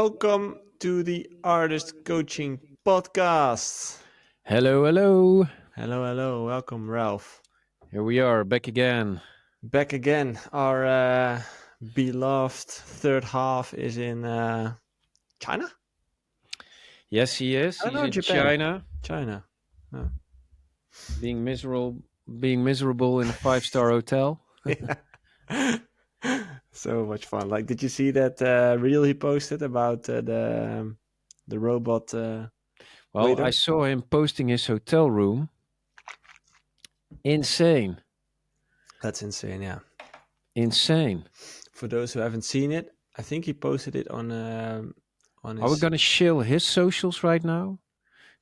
Welcome to the Artist Coaching Podcast. Hello, hello. Hello, hello. Welcome, Ralph. Here we are back again. Back again. Our beloved third half is in China? Yes, he is. Oh, He's no, in Japan. China, China. Oh. being miserable in a five-star hotel. Yeah. So much fun. Like, did you see that reel he posted about the robot Well, I waiter? saw him posting his hotel room. Insane, That's insane. Yeah. insane. For those who haven't seen it, I think he posted it on Are we his. gonna shill his socials right now?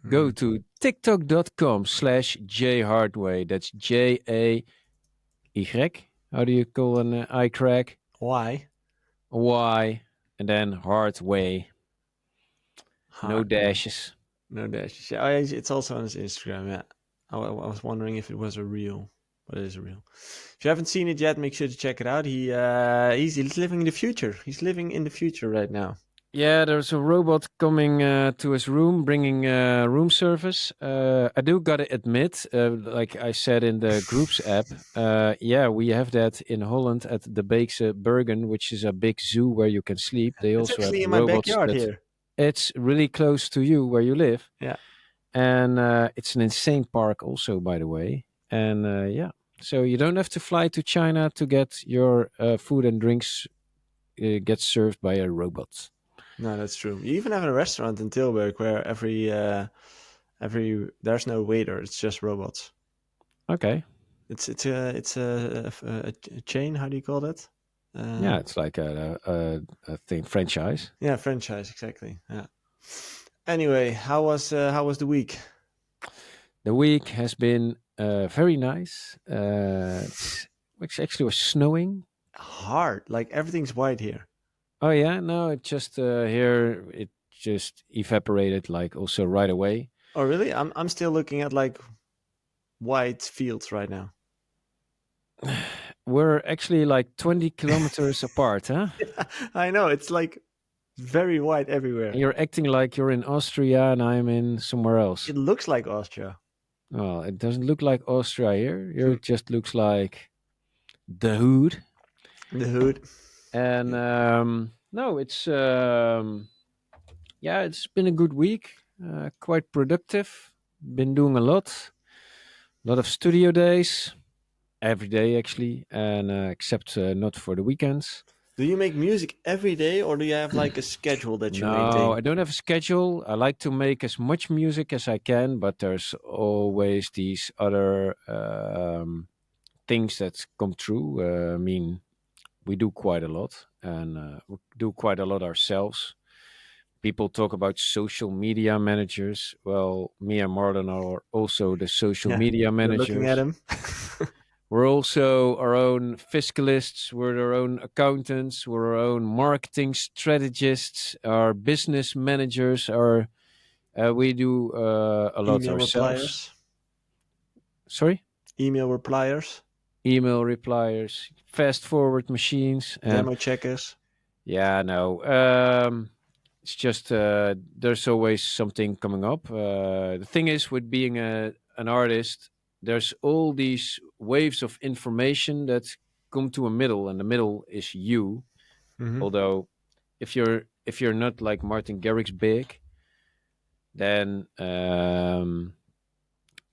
Go Mm, to tiktok.com/jhardway. That's Jay. How do you call an I crack? why? Y and then Hardway. No Hard way. dashes. No dash. Yeah, it's also on his Instagram. Yeah, I was wondering if it was a real, but it is a real. If you haven't seen it yet, make sure to check it out. He's living in the future. He's living in the future right now. Yeah, there's a robot coming to his room, bringing room service. I do gotta admit, like I said in the groups app, yeah, we have that in Holland at the Beekse Bergen, which is a big zoo where you can sleep. They It's also have actually in my robots backyard that here. it's really close to you where you live, Yeah, and it's an insane park also, by the way. And yeah, so you don't have to fly to China to get your food and drinks get served by a robot. no, that's true. You even have a restaurant in Tilburg where every there's no waiter. It's just robots. Okay. It's a chain. How do you call that? Yeah, Uh, it's like a thing franchise. yeah, franchise exactly. Yeah. Anyway, how was the week? The week has been very nice. Which actually was snowing. Hard. Like everything's white here. Oh yeah, no, it just here it just evaporated like also right away. Oh really? I'm still looking at like white fields right now. We're actually like 20 kilometers apart, huh? I know it's like very white And everywhere. you're acting like you're in Austria and I'm in somewhere else. It looks like Austria. Well, it doesn't look like Austria here. Here Hmm. it just looks like the hood. The hood. And Yeah. no, it's yeah, it's been a good week. Quite productive. Been doing a lot of studio days every day actually, and except not for the weekends. Do you make music every day, or do you have like a schedule that you No, maintain? I don't have a schedule. I like to make as much music as I can, but there's always these other things that come true. I mean, we do quite a lot, and we do quite a lot ourselves. People talk about social media managers. Well, me and Marlon are also the social Yeah, media you're looking at managers. him. We're also our own fiscalists. We're our own accountants. We're our own marketing strategists. Our business managers. We do a lot Email ourselves. repliers. Sorry, Email repliers. email repliers, fast forward machines. Demo checkers. Yeah, no. It's just there's always something coming up. The thing is, with being an artist, there's all these waves of information that come to a middle, and the middle is you. Hmm. Although, if you're not like Martin Garrix big, then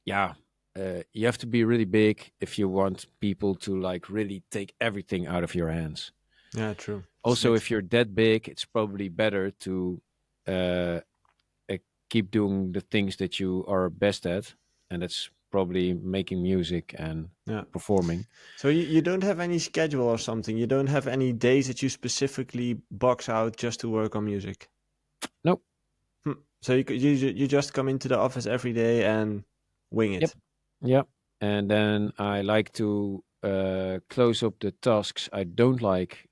yeah, you have to be really big if you want people to like really take everything out of your hands. Yeah, true. Also, if you're that big, it's probably better to uh, uh, keep doing the things that you are best at, and that's probably making music and Yeah. performing. So you don't have any schedule or something. You don't have any days that you specifically box out just to work on music. Nope. So you just come into the office every day and wing Yep. it. Yep. And then I like to close up the tasks I don't like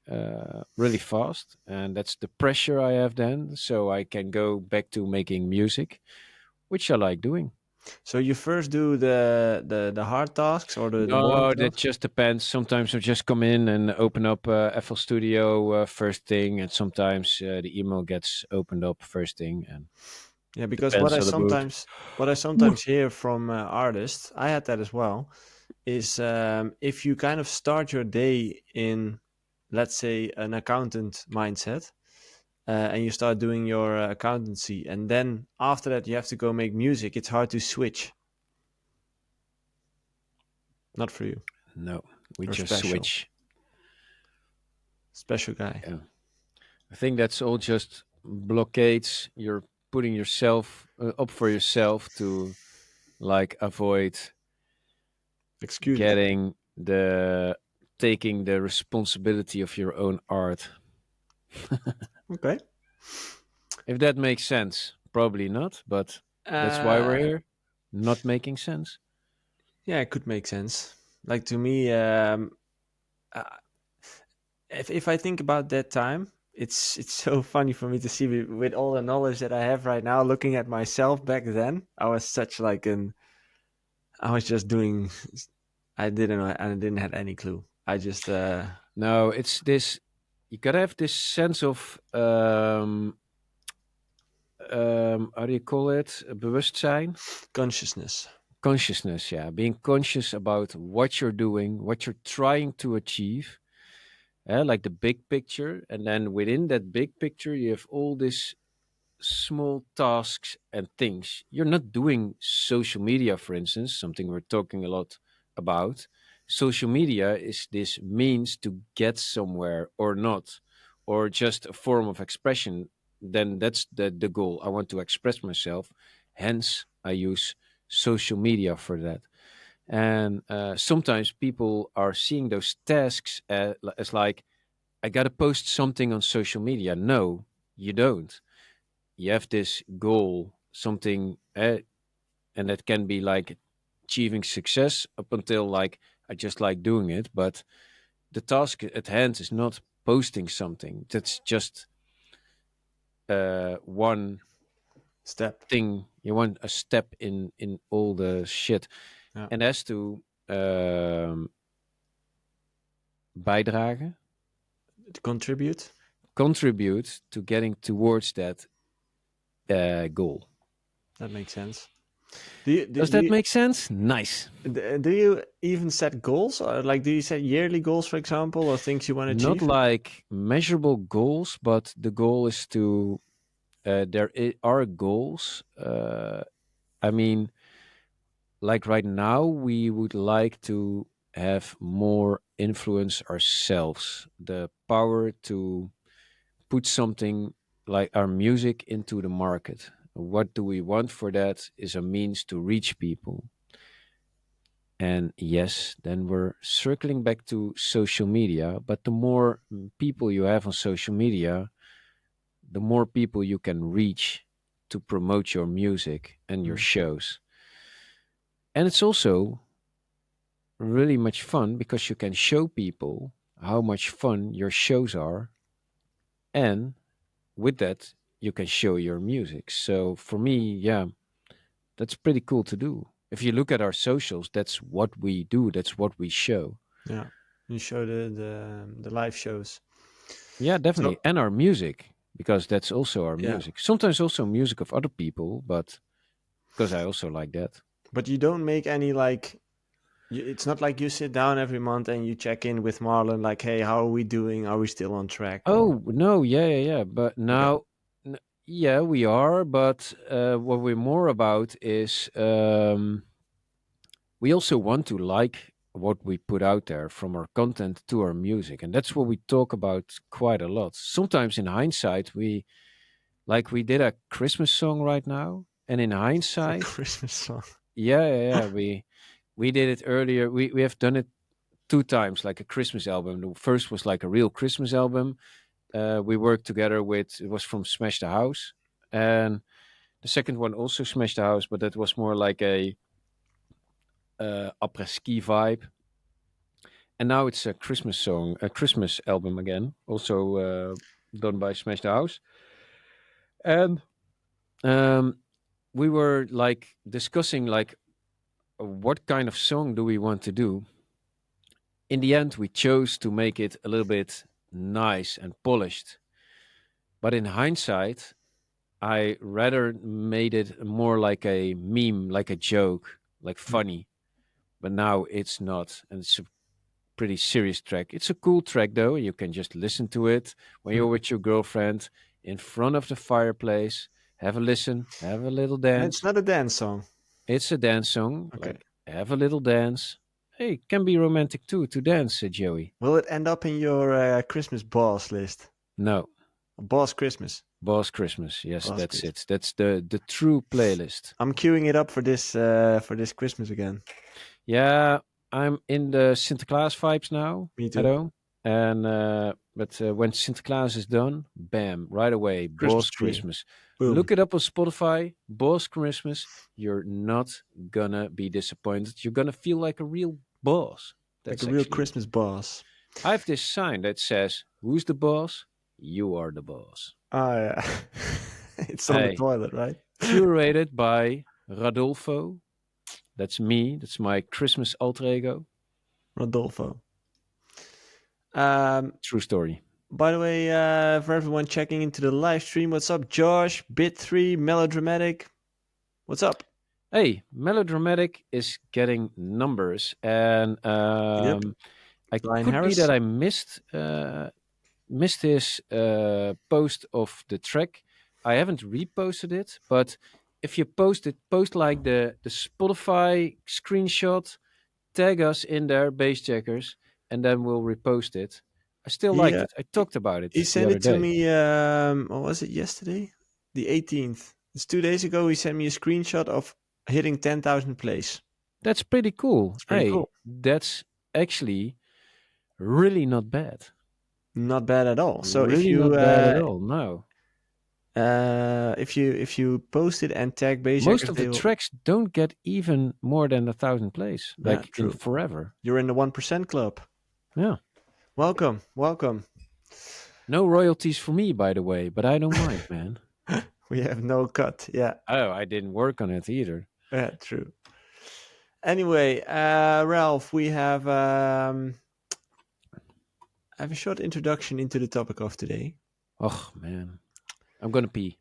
really fast, and that's the pressure I have then, so I can go back to making music, which I like doing. So you first do the hard tasks or the warm No, that tasks? just depends. Sometimes I just come in and open up FL Studio first thing, and sometimes the email gets opened up first thing, and Yeah, because depends on the mood. what I sometimes hear from artists, I had that as well, is if you kind of start your day in, let's say, an accountant mindset, and you start doing your accountancy, and then after that you have to go make music, it's hard to switch. Not for you. No, we Or just special. switch. Special guy. Yeah. I think that's all just blockades. You're putting yourself up for yourself to like avoid Excuses. getting the taking the responsibility of your own art. Okay. If that makes sense, probably not, but that's why we're Uh, here. Not making sense. yeah, it could make sense. Like to me, uh, if I think about that time, it's so funny for me to see with all the knowledge that I have right now. Looking at myself back then, I was such like an. I was just doing. I didn't know. I didn't have any clue. I just No, it's this. You gotta have this sense of how do you call it? Bewustzijn, consciousness. consciousness. Yeah, being conscious about what you're doing, what you're trying to achieve, like the big picture, and then within that big picture, you have all these small tasks and things. You're not doing social media, for instance, something we're talking a lot about. Social media is this means to get somewhere or not, or just a form of expression. Then that's the goal. I want to express myself. Hence, I use social media for that. And sometimes people are seeing those tasks as like, I got to post something on social media. No, you don't. You have this goal, something, and that can be like achieving success up until like I just like doing it. But the task at hand is not posting something. That's just one Step. thing. You want a step in all the shit, Yeah. and as to bijdragen, To contribute. contribute to getting towards that goal. That makes sense. Do you do, Does do that you make sense? Nice. do you even set goals? Or like, do you set yearly goals, for example, or things you want to Not achieve? like measurable goals, but the goal is to are goals. I mean, like right now, we would like to have more influence ourselves, the power to put something like our music into the market. What do we want for that is a means to reach people. And yes, then we're circling back to social media. But the more people you have on social media, the more people you can reach to promote your music and your Mm. shows. And it's also really much fun because you can show people how much fun your shows are. And with that, you can show your music. So for me, yeah, that's pretty cool to do. If you look at our socials, that's what we do, that's what we show. Yeah. You show the live shows. Yeah, definitely. So And our music, because that's also our yeah, music. Sometimes also music of other people, but because I also like that. but you don't make any like. It's not like you sit down every month and you check in with Marlon, like, "Hey, how are we doing? Are we still on track?" Or Oh, no, yeah, yeah, yeah. But okay, now, yeah, we are. But what we're more about is we also want to like what we put out there from our content to our music. And that's what we talk about quite a lot. Sometimes in hindsight, we did a Christmas song right now. And in a hindsight, Christmas song. yeah, yeah, yeah, we did it earlier. We have done it two times, like a Christmas album. The first was like a real Christmas album. We worked together with it was from Smash the House, and the second one also Smash the House, but that was more like a après ski vibe. And now it's a Christmas song, a Christmas album again, also done by Smash the House. And um, we were like discussing like what kind of song do we want to do. In the end, we chose to make it a little bit nice and polished. But in hindsight, I rather made it more like a meme, like a joke, like Mm. funny. But now it's not, and it's a pretty serious track. It's a cool track though. You can just listen to it when you're with your girlfriend in front of the fireplace. Have a listen, have a little It's dance. not a dance song. It's a dance song. Okay. Like have a little dance. Hey, it can be romantic too to dance, Joey. Will it end up in your Christmas boss list? No, Boss Christmas. Boss Christmas. Yes, Boss that's Christmas. it. That's the true playlist. I'm queuing it up for this Christmas again. Yeah, I'm in the Sinterklaas vibes now Me at too. home. And when Sinterklaas is done, bam, right away, Christmas Boss tree. Christmas. Boom. Look it up on Spotify, Boss Christmas. You're not gonna be disappointed. You're gonna feel like a real boss. Like a That's real actually it. Christmas boss. I have this sign that says, "Who's the boss? You are the boss." Oh yeah. It's on the Hey, toilet, right? curated by Radolfo. That's me. That's my Christmas alter ego. Rodolfo. Um, True story. by the way, for everyone checking into the live stream, what's up, Josh? Bit3, Melodramatic. What's up? Hey, melodramatic is getting numbers, and Yep. I Ryan could be that Harris. I missed his post of the track. I haven't reposted it, but if you post it, post like the Spotify screenshot, tag us in there, Bassjackers, and then we'll repost it. I still He liked it. I talked about he it the sent other it to day. me. What was it yesterday? The 18th. It's 2 days ago. He sent me a screenshot of hitting 10,000 plays. That's pretty cool. It's pretty Hey, cool. that's actually really not bad. Not bad at all. So Really not bad at all. No. if you post it and tag Most Bassjackers, of the they will. tracks don't get even more than 1,000 plays, Yeah, like in true. forever. You're in the 1% club. Yeah. Welcome, welcome. No royalties for me, by the way, but I don't mind, man. We have no cut. Yeah, Oh, I didn't work on it either. yeah, true. Anyway, Ralph, we have a short introduction into the topic of today. Oh, man. I'm gonna pee.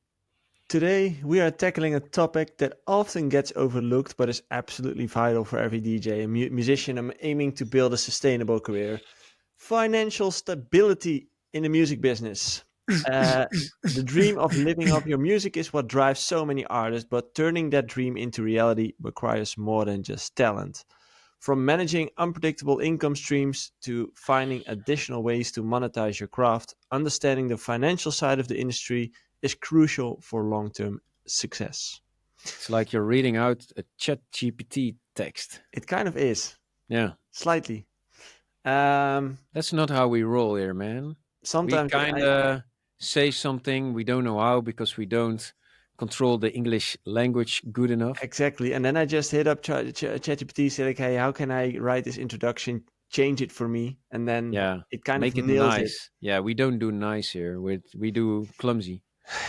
Today, we are tackling a topic that often gets overlooked but is absolutely vital for every DJ and musician aiming to build a sustainable career: financial stability in the music business. Uh, the dream of living off your music is what drives so many artists, but turning that dream into reality requires more than just talent. From managing unpredictable income streams to finding additional ways to monetize your craft, understanding the financial side of the industry is crucial for long term success. It's like you're reading out a chat GPT text. It kind of is, Yeah. slightly. Um, That's not how we roll here, man. We sometimes kind of say something we don't know how because we don't control the English language good enough. exactly. And then I just hit up ChatGPT, say like, "Hey, how can I write this introduction? Change it for me," and then Yeah. it kind of Make it nails it. nice. Yeah, we don't do nice here. We do clumsy.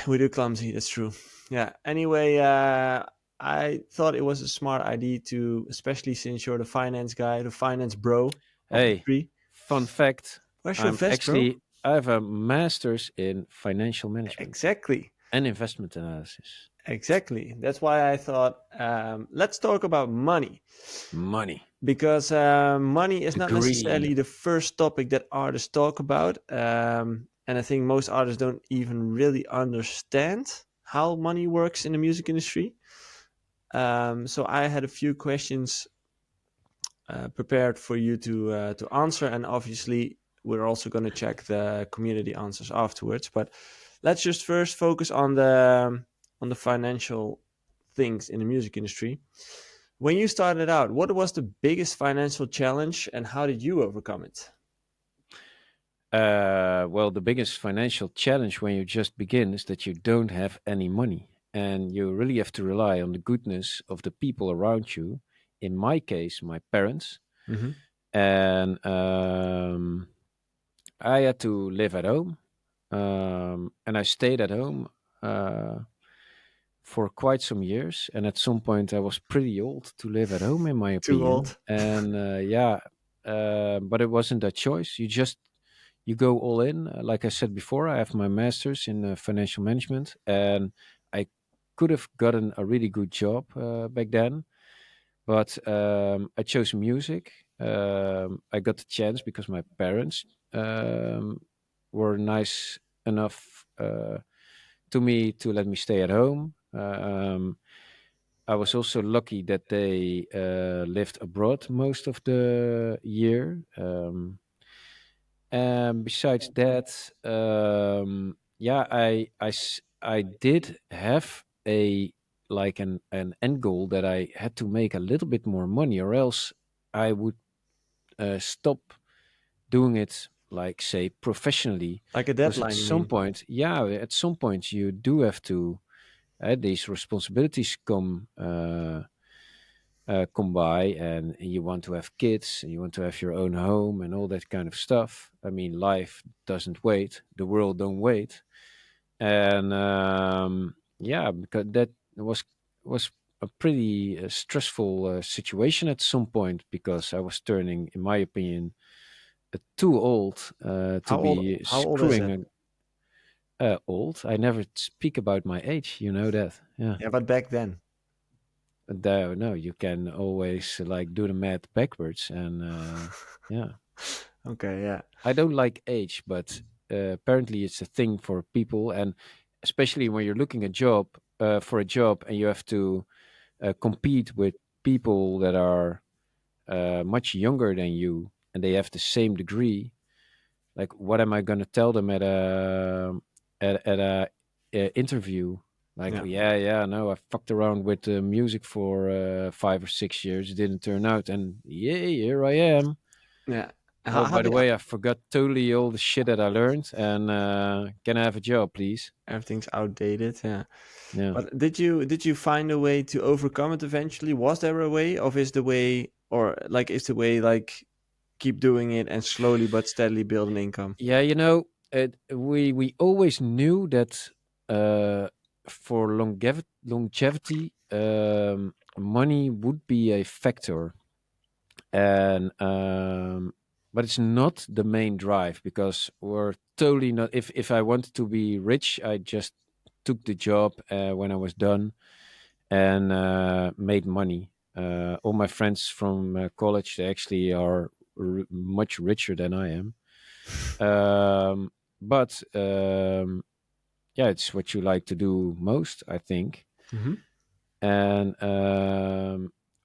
We do clumsy. That's true. Yeah. Anyway, I thought it was a smart idea to, especially since you're the finance guy, the finance bro of the Hey, three. fun fact. Where's your vest, bro? I have a master's in financial management Exactly. and investment analysis. Exactly. That's why I thought let's talk about money, Money. because money is The not greed. necessarily the first topic that artists talk about. And I think most artists don't even really understand how money works in the music industry. So I had a few questions prepared for you to answer, and obviously we're also going to check the community answers afterwards. But let's just first focus on the financial things in the music industry. When you started out, what was the biggest financial challenge, and how did you overcome it? Well, the biggest financial challenge when you just begin is that you don't have any money. And you really have to rely on the goodness of the people around you. In my case, my parents. Mm-hmm. And I had to live at home. And I stayed at home for quite some years, and at some point I was pretty old to live at home, in my Too opinion. old. And yeah, but it wasn't a choice. You go all in. Like I said before, I have my master's in financial management, and I could have gotten a really good job back then, but I chose music. I got the chance because my parents were nice enough to me to let me stay at home. I was also lucky that they lived abroad most of the year. And besides that, yeah, I did have a like an end goal that I had to make a little bit more money, or else I would stop doing it, like say professionally. Like a Because at deadline, you some mean? point, yeah, at some point you do have to. These responsibilities come by, and you want to have kids, and you want to have your own home and all that kind of stuff. I mean, life doesn't wait, the world don't wait. And yeah, because that was a pretty stressful situation at some point, because I was turning, in my opinion, too old to be How old is it? screwing old. I never speak about my age, you know that. Yeah. Yeah, but back then. No, you can always like do the math backwards, and yeah, Okay, yeah. I don't like age, but apparently it's a thing for people, and especially when you're looking a job for a job, and you have to compete with people that are much younger than you, and they have the same degree. Like, what am I going to tell them at a interview? Like, Yeah. yeah, yeah, no, I fucked around with music for 5 or 6 years. It didn't turn out, and yay, here I am. Yeah. Oh, How by the did way, I forgot totally all the shit that I learned, and can I have a job, please? everything's outdated? Yeah. Yeah. But did you find a way to overcome it eventually? Was there a way, of is the way, or like is the way like keep doing it and slowly but steadily build an income? Yeah, we always knew that for longevity, money would be a factor, and but it's not the main drive, because we're totally not. If I wanted to be rich, I just took the job when I was done, and made money. All my friends from college, they actually are much richer than I am. But yeah, it's what you like to do most, I think. Hmm. And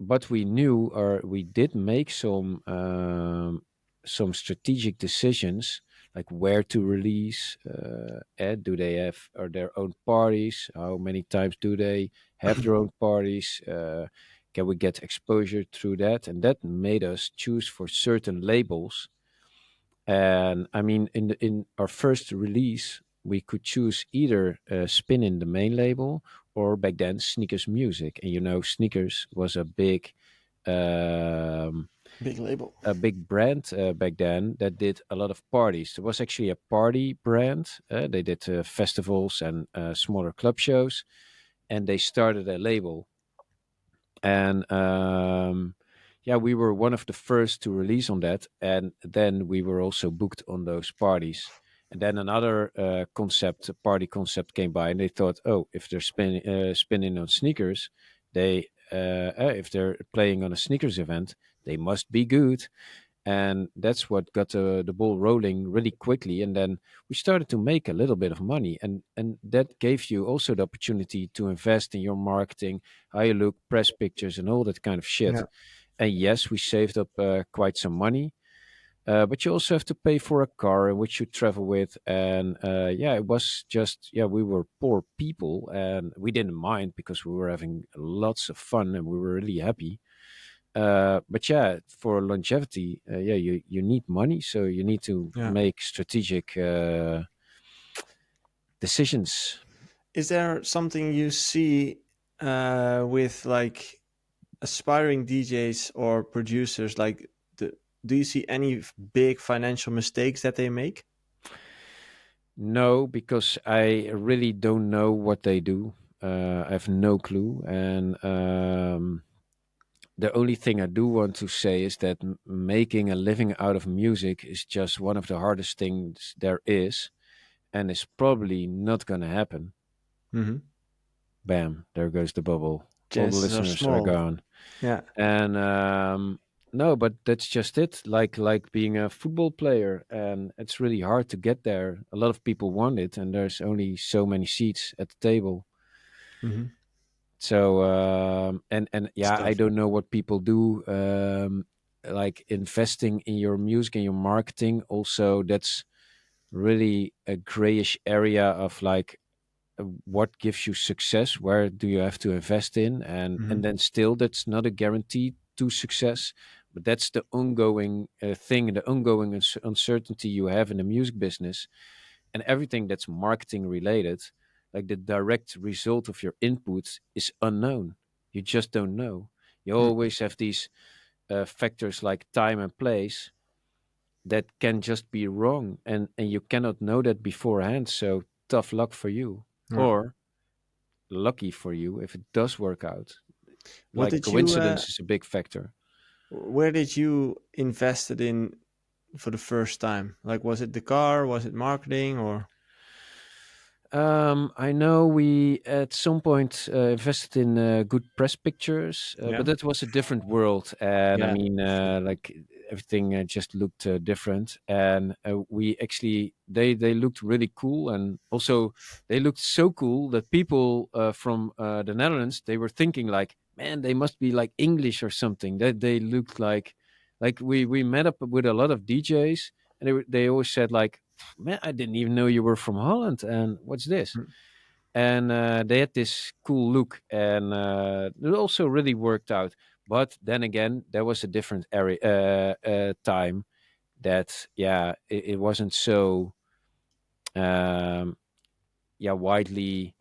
but we knew, or we did make some strategic decisions, like where to release. And do they have are their own parties? How many times do they have their own parties? Can we get exposure through that? And that made us choose for certain labels. And I mean, in our first release, we could choose either Spin in the main label, or back then Sneakers Music. And Sneakers was um, Big label. a big brand back then that did a lot of parties. It was actually a party brand. They did festivals and smaller club shows, and they started a label. And yeah, we were one of the first to release on that, and then we were also booked on those parties. And then another party concept came by, and they thought, oh, if they're spinning on sneakers, if they're playing on a sneakers event, they must be good. And that's what got the ball rolling really quickly. And then we started to make a little bit of money, and that gave you also the opportunity to invest in your marketing, how you look, press pictures, and all that kind of Yeah. shit. And yes, we saved up quite some money, but you also have to pay for a car in which you travel with. And yeah, it was just, yeah, we were poor people, and we didn't mind because we were having lots of fun and we were really happy. But yeah, for longevity, yeah, you need money, so you need to Yeah. make strategic decisions. Is there something you see with like aspiring DJs or producers? Like, do you see any big financial mistakes that they make? No, because I really don't know what they do. I have no clue. And the only thing I do want to say is that making a living out of music is just one of the hardest things there is, and it's probably not going to happen. Mm-hmm. Bam, there goes the bubble. All the Chances are listeners are small. gone. Yeah. And no, but that's just it. Like being a football player, and it's really hard to get there. A lot of people want it, and there's only so many seats at the table. Mm-hmm. So and yeah, I Stuff. don't know what people do, like investing in your music and your marketing. Also, that's really a grayish area of like what gives you success, where do you have to invest in, Mm-hmm. and then still that's not a guarantee to success, but that's the ongoing thing, the ongoing uncertainty you have in the music business. And everything that's marketing related, like the direct result of your input, is unknown. You just don't know. You always have these factors like time and place that can just be wrong, and you cannot know that beforehand. So tough luck for you, Yeah. or lucky for you if it does work out. What Like did you? coincidence is a big factor. Where did you invested in for the first time? Like, was it the car? Was it marketing? Or I know we at some point invested in good press pictures, yeah, but that was a different world. And I yeah. mean, Sure. like everything just looked different. And we actually, they looked really cool, and also they looked so cool that people from the Netherlands, they were thinking like, man, they must be like English or something. That they looked like we met up with a lot of DJs, and they always said like, man, I didn't even know you were from Holland. And what's this? Mm. And they had this cool look, and it also really worked out. But then again, there was a different area, time that, yeah, it wasn't so, um, yeah, widely.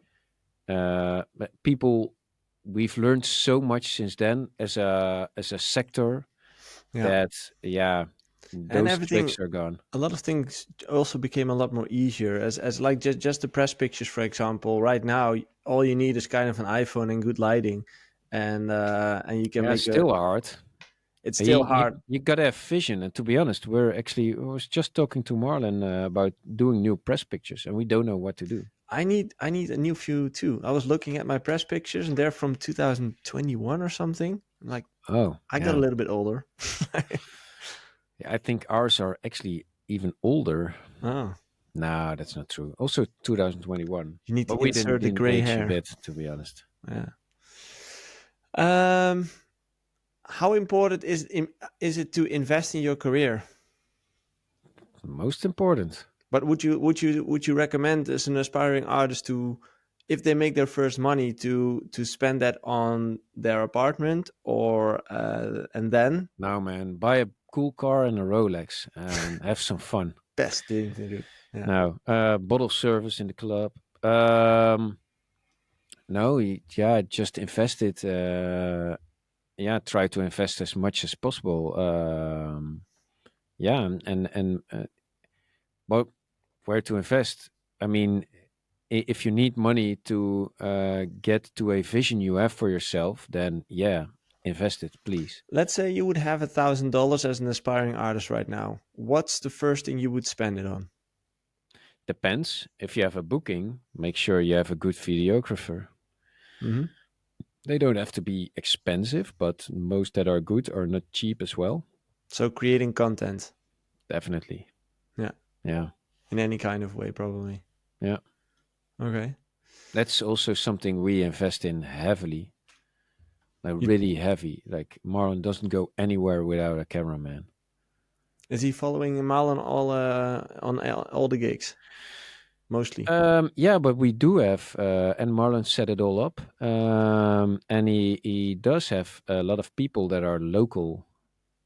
But people, we've learned so much since then as a sector Yeah, that, yeah, and those everything. tricks are gone. A lot of things also became a lot more easier. As like just the press pictures, for example. Right now, all you need is kind of an iPhone and good lighting, and you can Yeah, make a. still hard. It's still You, you hard. you gotta have vision, and to be honest, I was just talking to Marlon about doing new press pictures, and we don't know what to do. I need a new few too. I was looking at my press pictures, and they're from 2021 or something. I'm like, Oh, I got a yeah. little bit older. Yeah, I think ours are actually even older. Oh, No, that's not true. Also 2021, you need but to we didn't insert the didn't gray age a hair. bit, to be honest. Yeah. Um, how important is it to invest in your career? Most important. But would you recommend as an aspiring artist to, if they make their first money, to spend that on their apartment or and then Now, man, buy a cool car and a Rolex and have some fun. best thing to do? Yeah. Now, bottle service in the club. Um, no, yeah, just invest it. Yeah, try to invest as much as possible. Yeah, and well, where to invest? I mean, if you need money to get to a vision you have for yourself, then yeah, invest it, please. Let's say you would have $1,000 as an aspiring artist right now. What's the first thing you would spend it on? Depends. If you have a booking, make sure you have a good videographer. Hmm. They don't have to be expensive, but most that are good are not cheap as well. So creating content, Definitely. yeah, Yeah. in any kind of way, probably. Yeah. Okay. That's also something we invest in heavily, like You, really heavy. Like Marlon doesn't go anywhere without a cameraman. is he following Mal on all the gigs mostly? Yeah, but we do have, and Marlon set it all up. And he does have a lot of people that are local.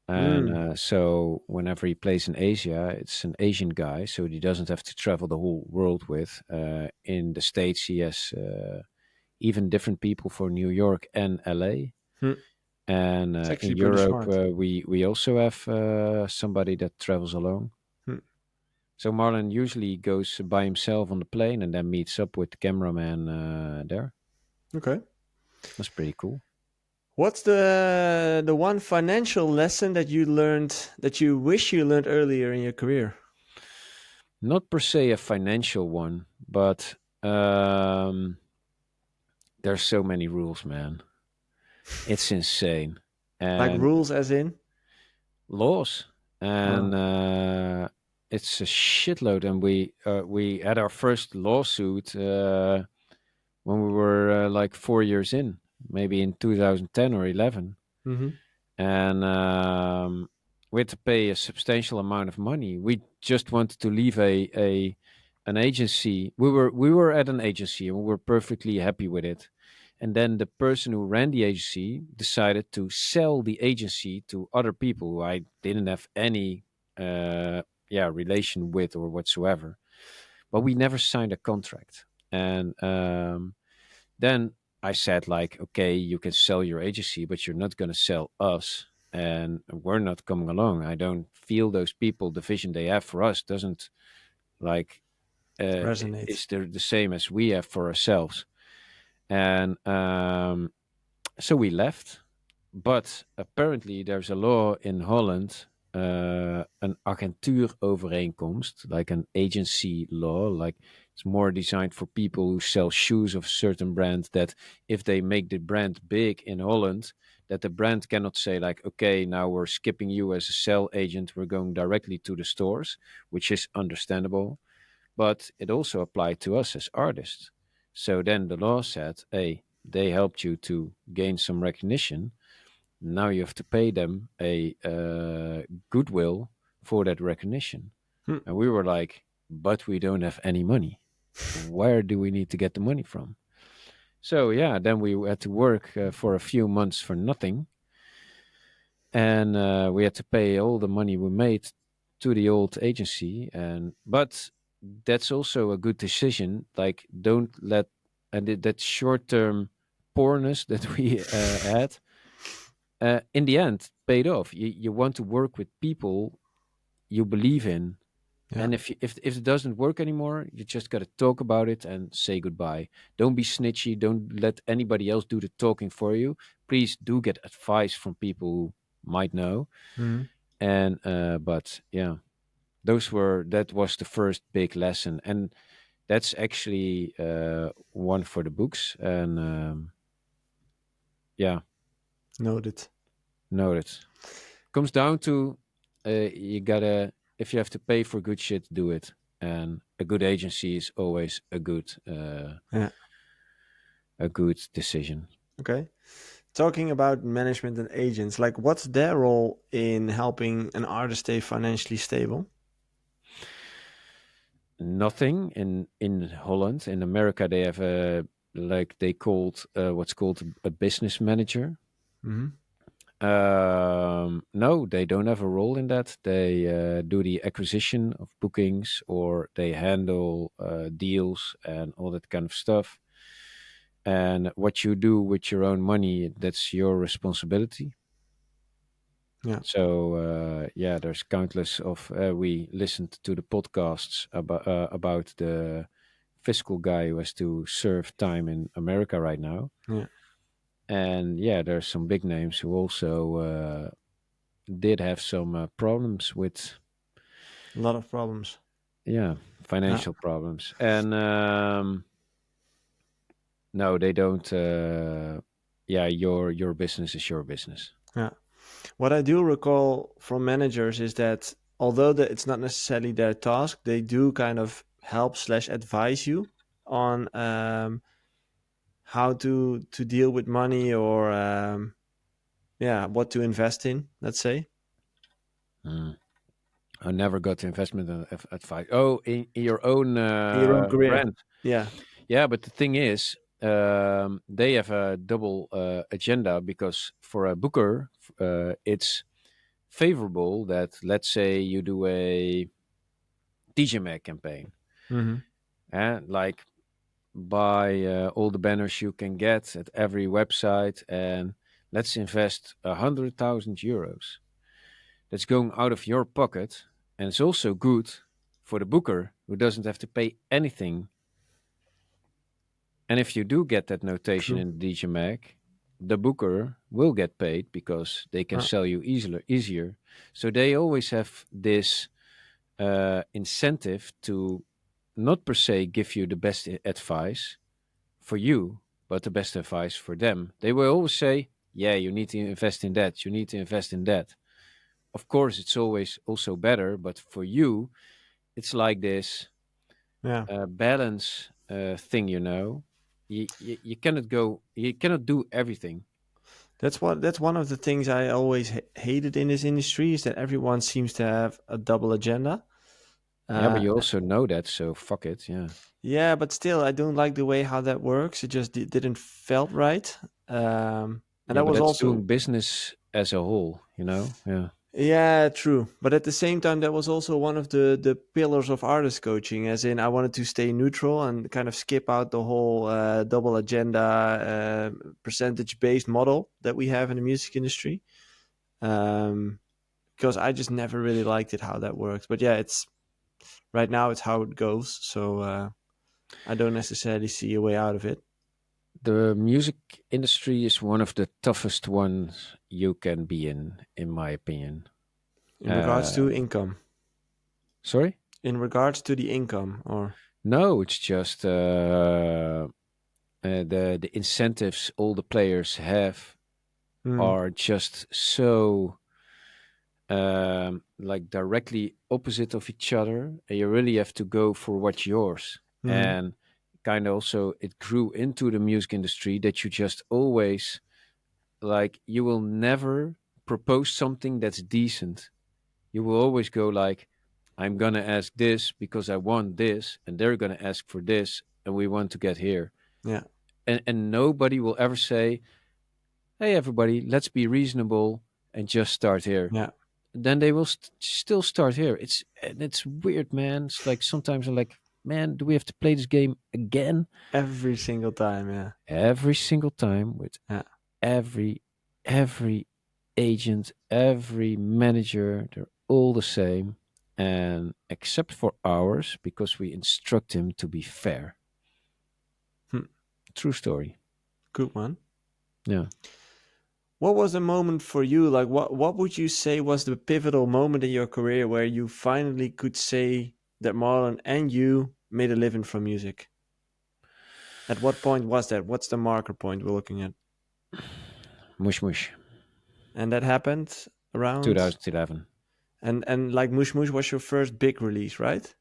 And Mm. so whenever he plays in Asia, it's an Asian guy, so he doesn't have to travel the whole world with. In the States, he has even different people for New York and LA. Hmm. And It's in actually pretty Europe, smart. we also have somebody that travels along. Hmm. So Marlon usually goes by himself on the plane and then meets up with the cameraman there. Okay. That's pretty cool. What's the one financial lesson that you learned that you wish you learned earlier in your career? Not per se a financial one, but there's so many rules, man. It's insane. Like And rules, as in? laws, and Oh. it's a shitload. And we had our first lawsuit when we were like 4 years in, maybe in 2010 or 11, Mm-hmm. and we had to pay a substantial amount of money. We just wanted to leave a an agency. We were at an agency and we were perfectly happy with it. And then the person who ran the agency decided to sell the agency to other people who I didn't have any relation with or whatsoever. But we never signed a contract. And then I said, like, okay, you can sell your agency, but you're not going to sell us. And we're not coming along. I don't feel those people, the vision they have for us doesn't like Resonate. is the same as we have for ourselves. And so we left. But apparently, there's a law in Holland, an agentuurovereenkomst, like an agency law. Like it's more designed for people who sell shoes of certain brand. That if they make the brand big in Holland, that the brand cannot say like, okay, now we're skipping you as a sell agent. We're going directly to the stores, which is understandable. But it also applied to us as artists. So then the law said, hey, they helped you to gain some recognition. Now you have to pay them a goodwill for that recognition. Hmm. And we were like, but we don't have any money. Where do we need to get the money from? So yeah, then we had to work for a few months for nothing, and we had to pay all the money we made to the old agency. And but that's also a good decision. Like, don't let that short term poorness that we had in the end paid off. You want to work with people you believe in, Yeah. and if it doesn't work anymore, you just got to talk about it and say goodbye. Don't be snitchy. Don't let anybody else do the talking for you. Please do get advice from people who might know. Mm-hmm. And but yeah, that was the first big lesson, and that's actually one for the books. And yeah, Noted. noted. Comes down to you gotta, if you have to pay for good shit, do it. And a good agency is always Yeah. a good decision. Okay. Talking about management and agents, like what's their role in helping an artist stay financially stable? Nothing in Holland. In America, they have a, like they called what's called a business manager. Mm-hmm. No, they don't have a role in that. They do the acquisition of bookings, or they handle deals and all that kind of stuff. And what you do with your own money, that's your responsibility. Yeah. So yeah, there's countless of we listened to the podcasts about the fiscal guy who has to serve time in America right now. Yeah. And yeah, there's some big names who also did have some problems with, A lot of problems. yeah, Yeah. financial problems. And no, they don't. Yeah, your business is your business. Yeah. What I do recall from managers is that although it's not necessarily their task, they do kind of help slash advise you on how to deal with money or yeah, what to invest in. Let's say Mm. I never got investment advice. Oh, in your own in your own career. brand. Yeah. Yeah, but the thing is, they have a double agenda, because for a booker, it's favorable that, let's say, you do a TJ Mag campaign, Mm-hmm. and like buy all the banners you can get at every website, and let's invest 100,000 euros. That's going out of your pocket, and it's also good for the booker who doesn't have to pay anything And if you do get that notation True. in the DJ Mag, the booker will get paid because they can Uh, sell you easier. So they always have this incentive to not per se give you the best advice for you, but the best advice for them. They will always say, yeah, you need to invest in that. You need to invest in that. Of course, it's always also better, but for you, it's like this yeah. balance thing, you know. You cannot go, you cannot do everything. That's one of the things I always hated in this industry is that everyone seems to have a double agenda. Yeah, but Uh, you also know that, so fuck it. Yeah. yeah, but still, I don't like the way how that works. It just didn't felt right. And Yeah, that but was that's also doing business as a whole, you know? Yeah. yeah, true. But at the same time, that was also one of the pillars of artist coaching. As in, I wanted to stay neutral and kind of skip out the whole double agenda, percentage based model that we have in the music industry. Um, because I just never really liked it how that works. But yeah, it's right now it's how it goes. So I don't necessarily see a way out of it. The music industry is one of the toughest ones you can be in my opinion. In regards Uh, to income, Sorry? in regards to the income, or No, it's just the incentives all the players have mm, are just so like directly opposite of each other, and you really have to go for what's yours. mm, And kind of also it grew into the music industry that you just always like you will never propose something that's decent. You will always go like, I'm gonna ask this because I want this, and they're gonna ask for this, and we want to get here. yeah, And nobody will ever say, hey everybody, let's be reasonable and just start here. yeah, Then they will still start here. It's weird, man. It's like sometimes I'm like, man, do we have to play this game again every single time, yeah, every single time with yeah. every every agent, every manager? They're all the same, and except for ours, because we instruct him to be fair. Hmm. True story. Good one. Yeah. What was the moment for you? Like, what would you say was the pivotal moment in your career where you finally could say that Marlon and you made a living from music? At what point was that? What's the marker point we're looking at? Mush mush. And that happened around 2011. and like Mush Mush was your first big release, right?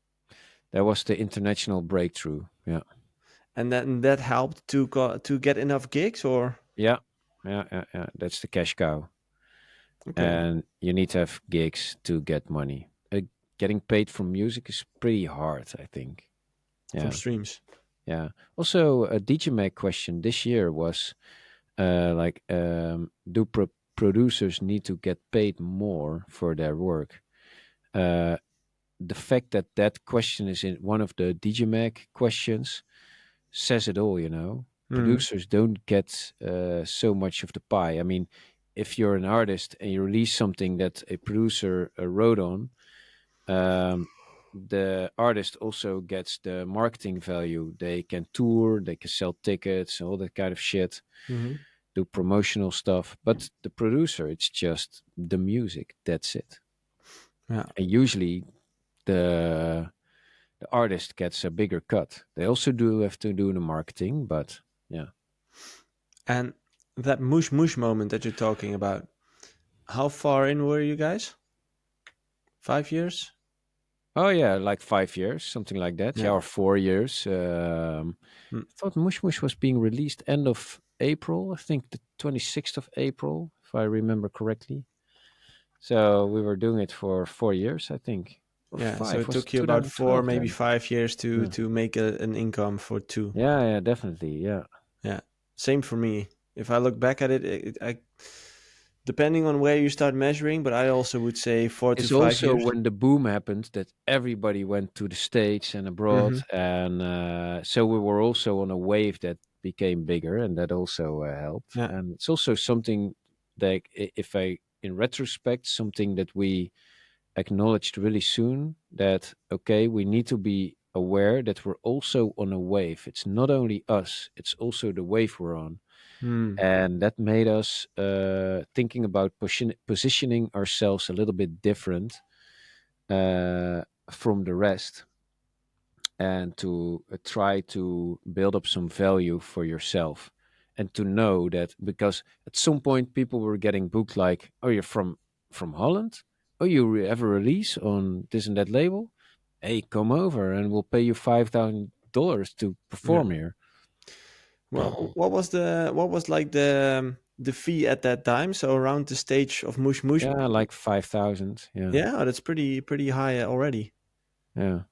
That was the international breakthrough. Yeah. And then that helped to to get enough gigs, or Yeah. Yeah. That's the cash cow. okay, And you need to have gigs to get money. Getting paid from music is pretty hard, I think. from Yeah. streams. Yeah. Also, a DJ Mag question this year was do producers need to get paid more for their work? Uh, the fact that that question is in one of the DJ Mag questions says it all, you know. Hmm. Producers don't get so much of the pie. I mean, if you're an artist and you release something that a producer wrote on, um, the artist also gets the marketing value. They can tour, they can sell tickets, all that kind of shit, Hmm. do promotional stuff. But the producer, it's just the music. That's it. Yeah. And usually the artist gets a bigger cut. They also do have to do the marketing, but yeah. And that Mush Mush moment that you're talking about, how far in were you guys? 5 years? Oh yeah, like 5 years, something like that. Yeah, Yeah. or 4 years. Mm. I thought Mush Mush was being released end of April. I think the 26th of April, if I remember correctly. So we were doing it for 4 years, I think, or Yeah. So five. it Was it took you about 4, 2012 maybe then? 5 years Yeah, to make an income for two. yeah, definitely. Yeah. Yeah. Same for me. If I look back at it, I depending on where you start measuring, but I also would say 4 to It's 5 years. also when the boom happened that everybody went to the States and abroad. Mm-hmm. And so we were also on a wave that became bigger, and that also helped. Yeah. And it's also something that, if I, in retrospect, something that we acknowledged really soon that, okay, we need to be aware that we're also on a wave. It's not only us, it's also the wave we're on. Hmm. And that made us thinking about positioning ourselves a little bit different uh, from the rest, and to try to build up some value for yourself, and to know that, because at some point people were getting booked like, oh, you're from Holland, oh, you have a release on this and that label, hey, come over and we'll pay you $5,000 to Yeah. perform here. Well, what was like the fee at that time? So around the stage of Mush Mush. Yeah, like 5,000. Yeah, Yeah, oh, that's pretty high already. yeah.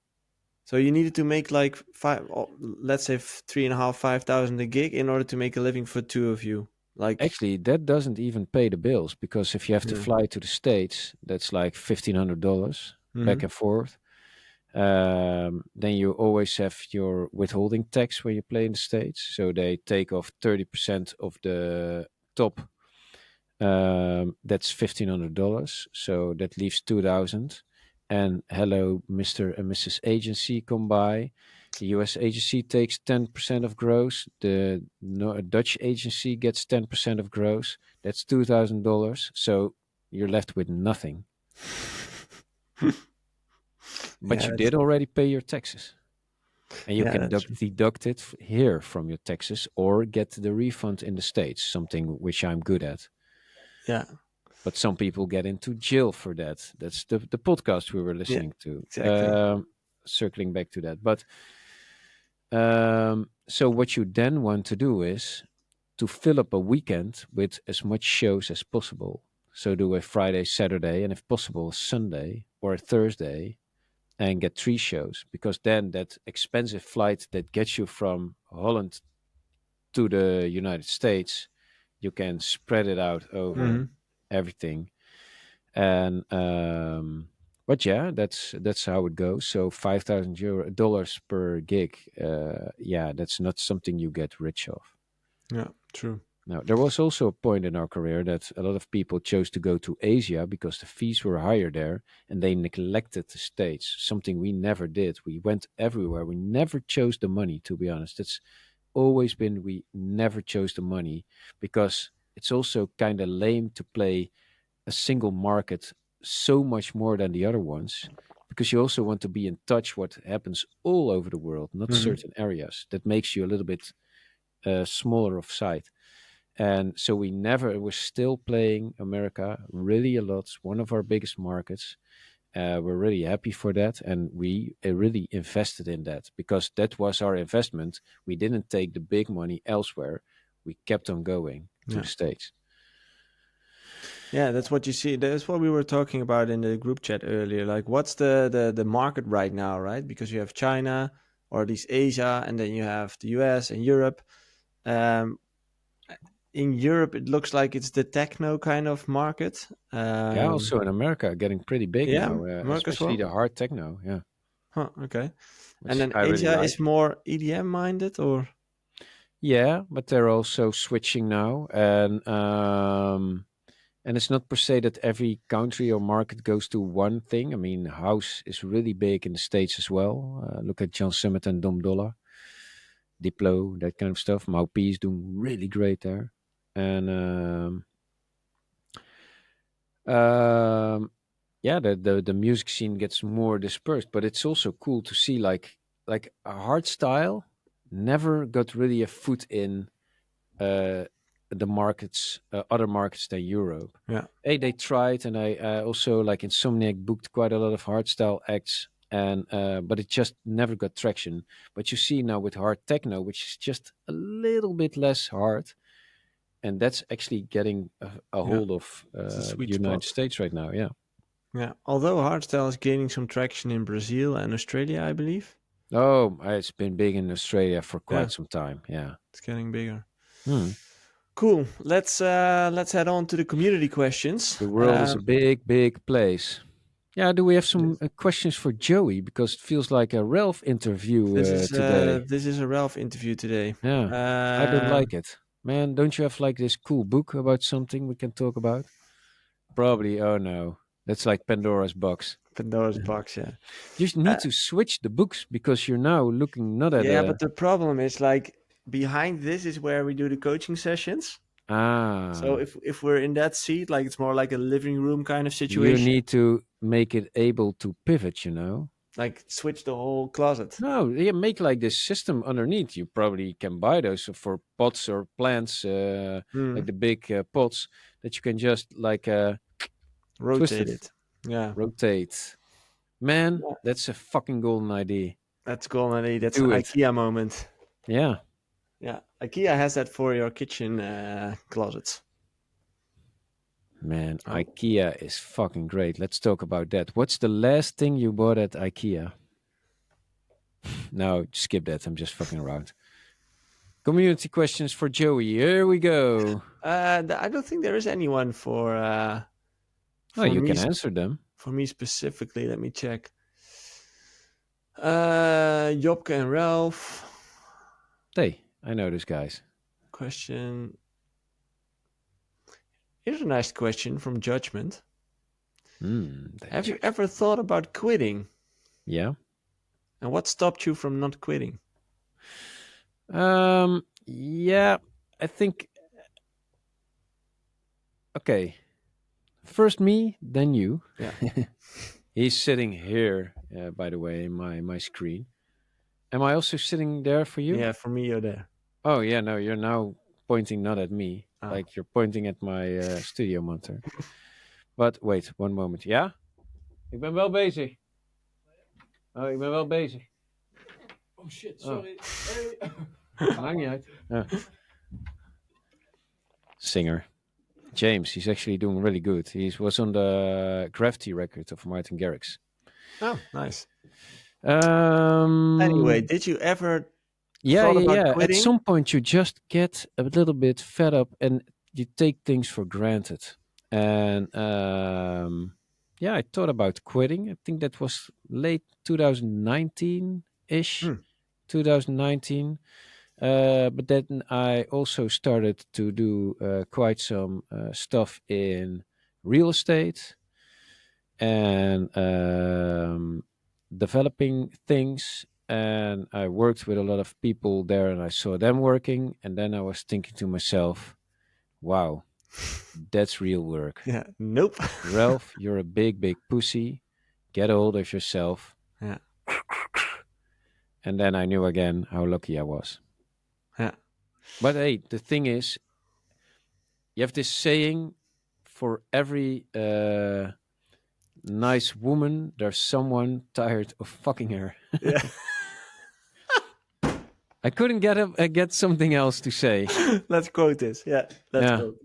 So you needed to make like five, let's say 3.5, 5,000 a gig in order to make a living for two of you. Like, Actually, that doesn't even pay the bills, because if you have to yeah. fly to the States, that's like $1,500 back Hmm. and forth. Then you always have your withholding tax when you play in the States. So they take off 30% of the top. That's $1,500. So that leaves 2,000. And hello, Mr. and Mrs. Agency come by. The US agency takes 10% of gross. The Dutch agency gets 10% of gross. That's $2,000. So you're left with nothing. But Yeah, you that's, did already pay your taxes. And you yeah, can that's true. deduct it here from your taxes, or get the refund in the States, something which I'm good at. Yeah, But some people get into jail for that. That's the podcast we were yeah, listening to. exactly. Circling back to that. But so what you then want to do is to fill up a weekend with as much shows as possible. So do a Friday, Saturday, and if possible, a Sunday or a Thursday, and get 3 shows, because then that expensive flight that gets you from Holland to the United States, you can spread it out over Hmm. everything. And but yeah, that's how it goes. So $5,000 per gig. Yeah, that's not something you get rich of. Yeah, true. Now, there was also a point in our career that a lot of people chose to go to Asia because the fees were higher there, and they neglected the States, something we never did. We went everywhere. We never chose the money, to be honest. It's always been, we never chose the money, because it's also kind of lame to play a single market so much more than the other ones, because you also want to be in touch what happens all over the world, not Hmm. certain areas. That makes you a little bit smaller of sight. And so we never, we're still playing America really a lot. It's one of our biggest markets. We're really happy for that, and we really invested in that, because that was our investment. We didn't take the big money elsewhere. We kept on going to Yeah. the States. Yeah, that's what you see. That's what we were talking about in the group chat earlier. Like, what's the market right now, right? Because you have China, or at least Asia, and then you have the US and Europe. Um, in Europe, it looks like it's the techno kind of market. Yeah, also in America, getting pretty big Yeah, now, America as especially well. the hard techno. Yeah, Huh, okay. And which then I really Asia like. is more EDM minded, or Yeah, but they're also switching now, and it's not per se that every country or market goes to one thing. I mean, house is really big in the States as well. Look at John Summit and Dom Dollar, Diplo, that kind of stuff. Maupi is doing really great there, and um, yeah, the music scene gets more dispersed, but it's also cool to see like a hard style never got really a foot in uh, the markets, other markets than Europe. yeah, Hey, they tried, and I also like Insomniac booked quite a lot of hardstyle acts, and but it just never got traction. But you see now with hard techno, which is just a little bit less hard, and that's actually getting a yeah, hold of it's a the sweet United spot. States right now. Yeah. Yeah, although hardstyle is gaining some traction in Brazil and Australia, I believe. Oh, it's been big in Australia for Yeah, quite some time. Yeah. it's getting bigger. Hmm. Cool. Let's head on to the community questions. The world is a big, big place. Yeah, do we have some questions for Joey? Because it feels like a Ralph interview today. This is a Ralph interview today. Yeah, I don't Uh, like it. Man, don't you have like this cool book about something we can talk about? Probably. Oh no, That's like Pandora's box. Pandora's box. Yeah. You just Uh, need to switch the books because you're now looking not at yeah, a but the problem is like behind this is where we do the coaching sessions. So ah. if we're in that seat, like it's more like a living room kind of You situation, need to make it able to pivot. You know. like switch the whole closet. No, yeah, make like this system underneath. You probably can buy those for pots or plants, like Hmm. the big pots that you can just like twist Rotate it, it. Yeah. rotate. Man, Yeah. that's a fucking golden idea. That's cool, Andy. That's an Do it. IKEA moment. Yeah, Yeah. IKEA has that for your kitchen closets. man, Oh. IKEA is fucking great. Let's talk about that. What's the last thing you bought at IKEA? No, skip that. I'm just fucking around. Community questions for Joey. Here we go. I don't think there is anyone Oh, for you me can answer them. for me specifically. Let me check. Jobke and Ralph. Hey, I know these guys. Question. Here's a nice question from Judgment. That Have you judge. ever thought about quitting? Yeah. And what stopped you from not quitting? Yeah, I think okay. First me, then you. Yeah. He's sitting here, by the way, in my screen. Am I also sitting there for you? Yeah, for me, you're there. Oh yeah, no, you're now pointing not at me, Oh. like you're pointing at my studio monitor. But wait, one moment. Ja? Ik ben wel bezig. Oh, ik ben wel bezig. Oh shit, sorry. Hey. Maakt niet uit. Ja. Singer. James, he's actually doing really good. He was on the Gravity record of Martin Garrix. Oh, nice. Anyway, Um, did you ever yeah, thought yeah, about yeah. At quitting? some point, you just get a little bit fed up and you take things for granted. And yeah, I thought about quitting. I think that was late 2019 ish, Hmm. 2019. But then I also started to do quite some stuff in real estate and developing things. And I worked with a lot of people there and I saw them working. And then I was thinking to myself, wow, that's real work. Yeah. Nope. Ralph, you're a big, big pussy. Get a hold of yourself. Yeah. And then I knew again how lucky I was. Yeah. But hey, the thing is, you have this saying for every nice woman, there's someone tired of fucking her. Yeah. I couldn't get something else to say. Let's quote this. Yeah. Let's Yeah, quote.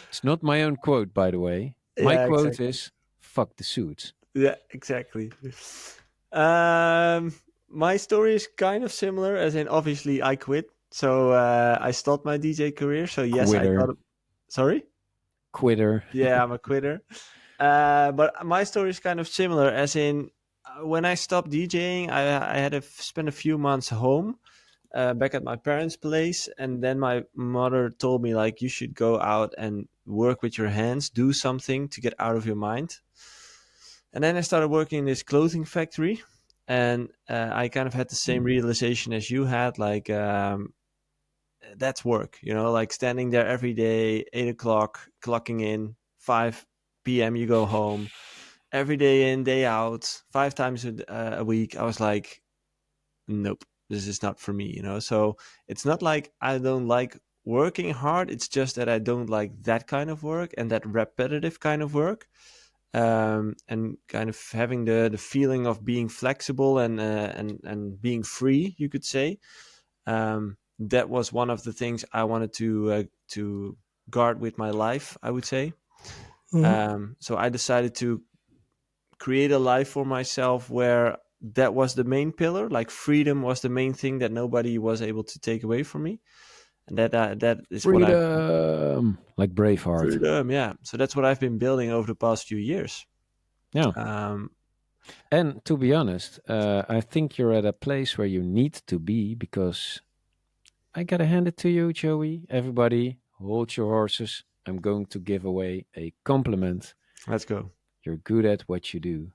it's not my own quote, by the way. My Yeah, quote exactly. is "fuck the suits." Yeah, exactly. Um, my story is kind of similar, as in obviously I quit. So I stopped my DJ career. So yes, I Quitter, thought. Sorry. quitter. Yeah, I'm a quitter. But my story is kind of similar, as in when I stopped DJing, I had to spend a few months home, back at my parents' place, and then my mother told me like you should go out and work with your hands, do something to get out of your mind. And then I started working in this clothing factory, and I kind of had the same realization as you had, like that's work, like standing there every day, 8 o'clock, clocking in, 5 p.m. you go home, every day in, day out, 5 times a week. I was like, nope, this is not for me. So it's not like I don't like working hard. It's just that I don't like that kind of work and that repetitive kind of work. And kind of having the feeling of being flexible and being free, you could say. That was one of the things I wanted to guard with my life, I would say. So I decided to create a life for myself where that was the main pillar, like freedom was the main thing that nobody was able to take away from me, and that is what I've Freedom, like Braveheart. freedom, yeah. So that's what I've been building over the past few years. Yeah. Um, And to be honest, I think you're at a place where you need to be because I gotta hand it to you, Joey. Everybody, hold your horses. I'm going to give away a compliment. let's go. You're good at what you do.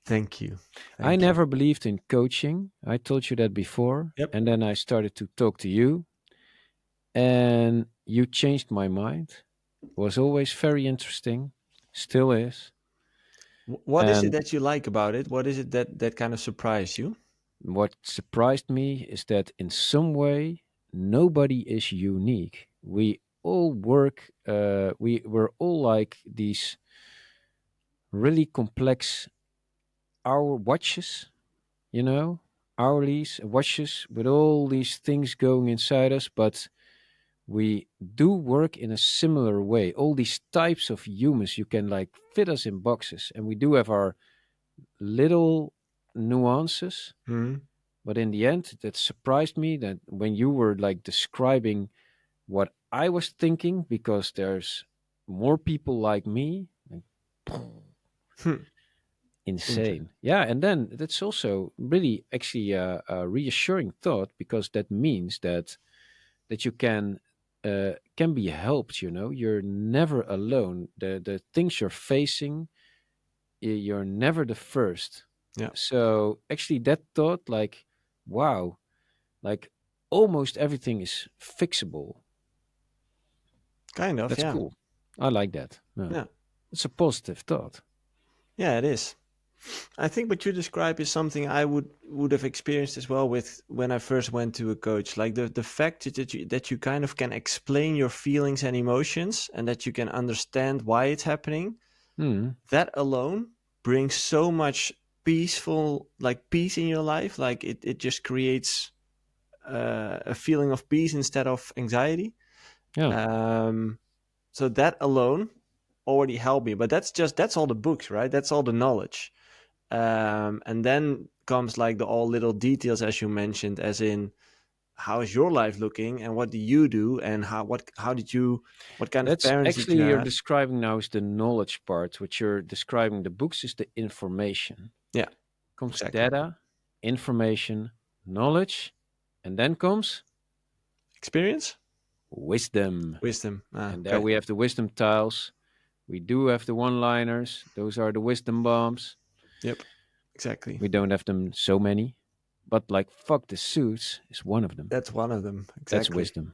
Thank you. I Thank you. never believed in coaching. I told you that before. Yep. And then I started to talk to you, and you changed my mind. Was always very interesting, still is. What is it And that you like about it? What is it that kind of surprised you? what surprised me is that in some way, nobody is unique. We all work, we're all like these really complex hour watches, you know, hourlies, watches with all these things going inside us, but we do work in a similar way. All these types of humans, you can like fit us in boxes, and we do have our little nuances. Hmm. But in the end, that surprised me that when you were like describing what I was thinking, because there's more people like me, like, Hmm. Interesting. insane. Yeah, and then that's also really actually a reassuring thought, because that means that you can be helped. You know, you're never alone. The things you're facing, you're never the first. Yeah. So actually, that thought, like, wow, like almost everything is fixable. Kind of. That's Yeah. cool. I like that. Yeah. Yeah. It's a positive thought. Yeah. It is. I think what you describe is something I would have experienced as well with when I first went to a coach. Like the fact that you kind of can explain your feelings and emotions, and that you can understand why it's happening. Hmm. That alone brings so much peace in your life. Like it just creates a feeling of peace instead of anxiety. Yeah. Um, so that alone already helped me. But that's all the books, right? That's all the knowledge. And then comes like the all little details, as you mentioned, as in how is your life looking and what do you do and what kind of That's parents did you actually you're have? describing now is the knowledge part. What you're describing the books is the information. Yeah, Comes exactly. data, information, knowledge, and then comes Experience, wisdom. wisdom. Ah, And there okay. we have the wisdom tiles. We do have the one liners. Those are the wisdom bombs. Yep, exactly. We don't have them so many. But like fuck the suits is one of them. That's one of them. That's Exactly. wisdom.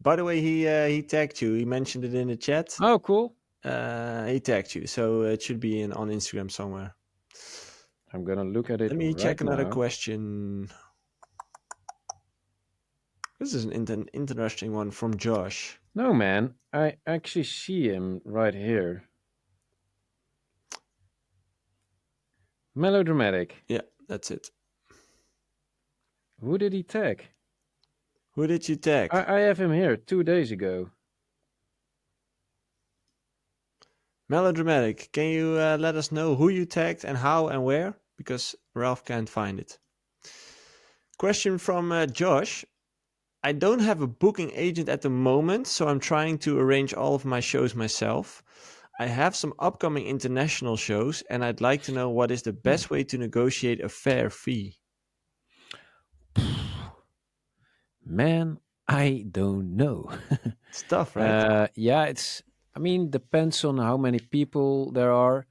By the way, he tagged you. He mentioned it in the chat. Oh, cool. He tagged you, so it should be on Instagram somewhere. I'm gonna look at it Let me right check another now. question. This is an interesting one from Josh. No, man, I actually see him right here. Melodramatic. Yeah, that's it. Who did he tag? Who did you tag? I have him here 2 days ago. Melodramatic. Can you let us know who you tagged and how and where? Because Ralph can't find it. Question from Josh. I don't have a booking agent at the moment, so I'm trying to arrange all of my shows myself. I have some upcoming international shows, and I'd like to know what is the Hmm. best way to negotiate a fair fee. Man, I don't know. It's tough, right? Yeah, it's. I mean, depends on how many people there are.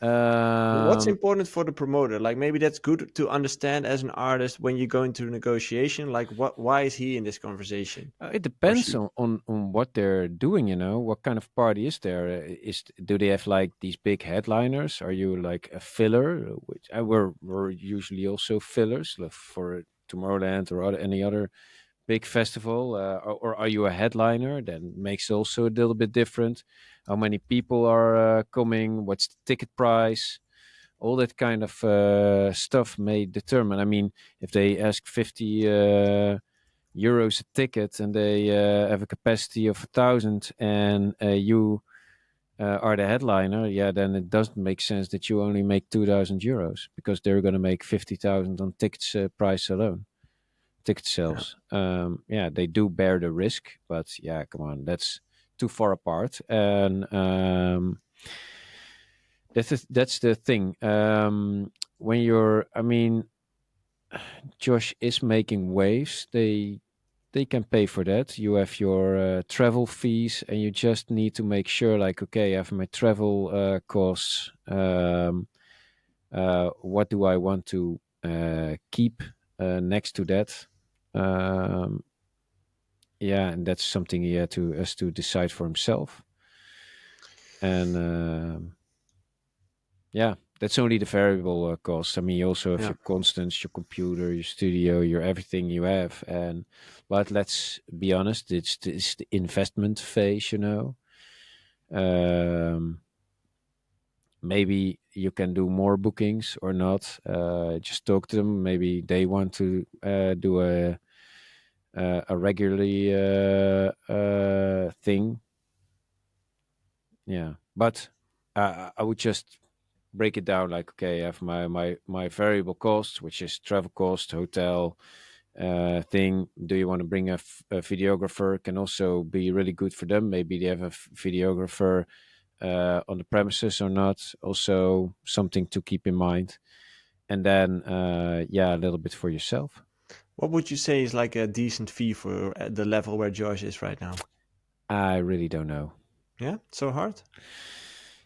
What's Um, important for the promoter? Like maybe that's good to understand as an artist when you go into a negotiation. Like why is he in this conversation it or depends she? on what they're doing. You know, what kind of party is there? Is do they have like these big headliners? Are you like a filler? Which we're usually also fillers for Tomorrowland or any other big festival, or are you a headliner? Then makes also a little bit different. How many people are coming? What's the ticket price? All that kind of stuff may determine. I mean, if they ask 50 euros a ticket and they have a capacity of 1,000, and you are the headliner, yeah, then it doesn't make sense that you only make 2,000 euros, because they're going to make 50,000 on tickets price alone, ticket Yeah, sales. Yeah, they do bear the risk, but yeah, come on, that's too far apart. And that's the thing. When you're, I mean, Josh is making waves. they can pay for that. You have your travel fees, and you just need to make sure, like, okay, I have my travel costs. What do I want to keep next to that? Um, yeah, and that's something he has to decide for himself. And yeah, that's only the variable cost. I mean, you also have Yeah. your constants, your computer, your studio, your everything you have. And but let's be honest, it's the investment phase. Maybe you can do more bookings or not. Just talk to them. Maybe they want to do a regularly thing. Yeah, but I would just break it down like, okay, I have my variable cost, which is travel cost, hotel thing. Do you want to bring a videographer? Can also be really good for them. Maybe they have a videographer on the premises or not. Also something to keep in mind. And then yeah, a little bit for yourself. What would you say is like a decent fee for the level where Josh is right now? I really don't know. Yeah, so hard.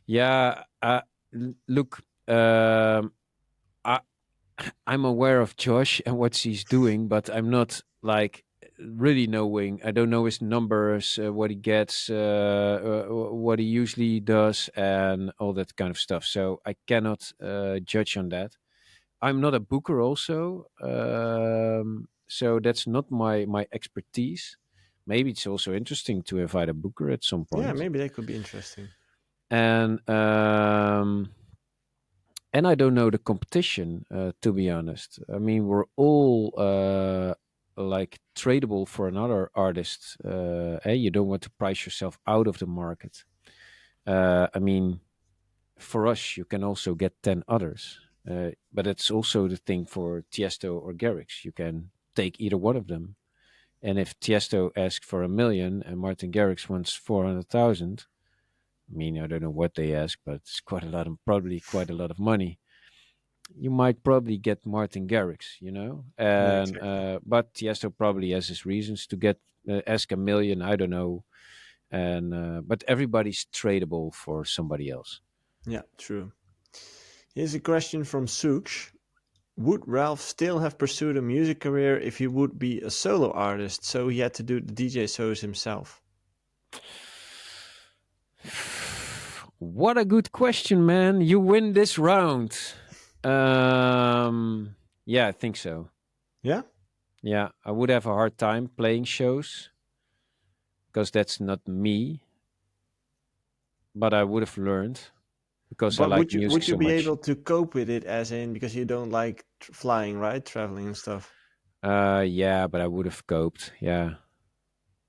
Yeah, look, I I'm aware of Josh and what he's doing, but I'm not like really knowing. I don't know his numbers, what he gets, what he usually does, and all that kind of stuff. So I cannot judge on that. I'm not a booker, also, so that's not my expertise. Maybe it's also interesting to invite a booker at some Yeah, point, maybe that could be interesting. and I don't know the competition, to be honest. I mean, we're all like tradable for another artist. You don't want to price yourself out of the market. I mean, for us, you can also get 10 others. But it's also the thing for Tiesto or Garrix. You can take either one of them. And if Tiesto asks for 1 million and Martin Garrix wants 400,000, I mean, I don't know what they ask, but it's quite a lot of, probably quite a lot of money. You might probably get Martin Garrix. Yeah, And exactly. but Tiesto probably has his reasons to get ask 1 million. I don't know, and but everybody's tradable for somebody else. Yeah, true. Here's a question from Suks. Would Ralph still have pursued a music career if he would be a solo artist, so he had to do the DJ shows himself? What a good question, man! You win this round. Yeah, I think so. Yeah, Yeah, I would have a hard time playing shows because that's not me, but I would have learned because I but like music would you so be much. able to cope with it, as in because you don't like flying, right, traveling and stuff? Yeah, but I would have coped. Yeah,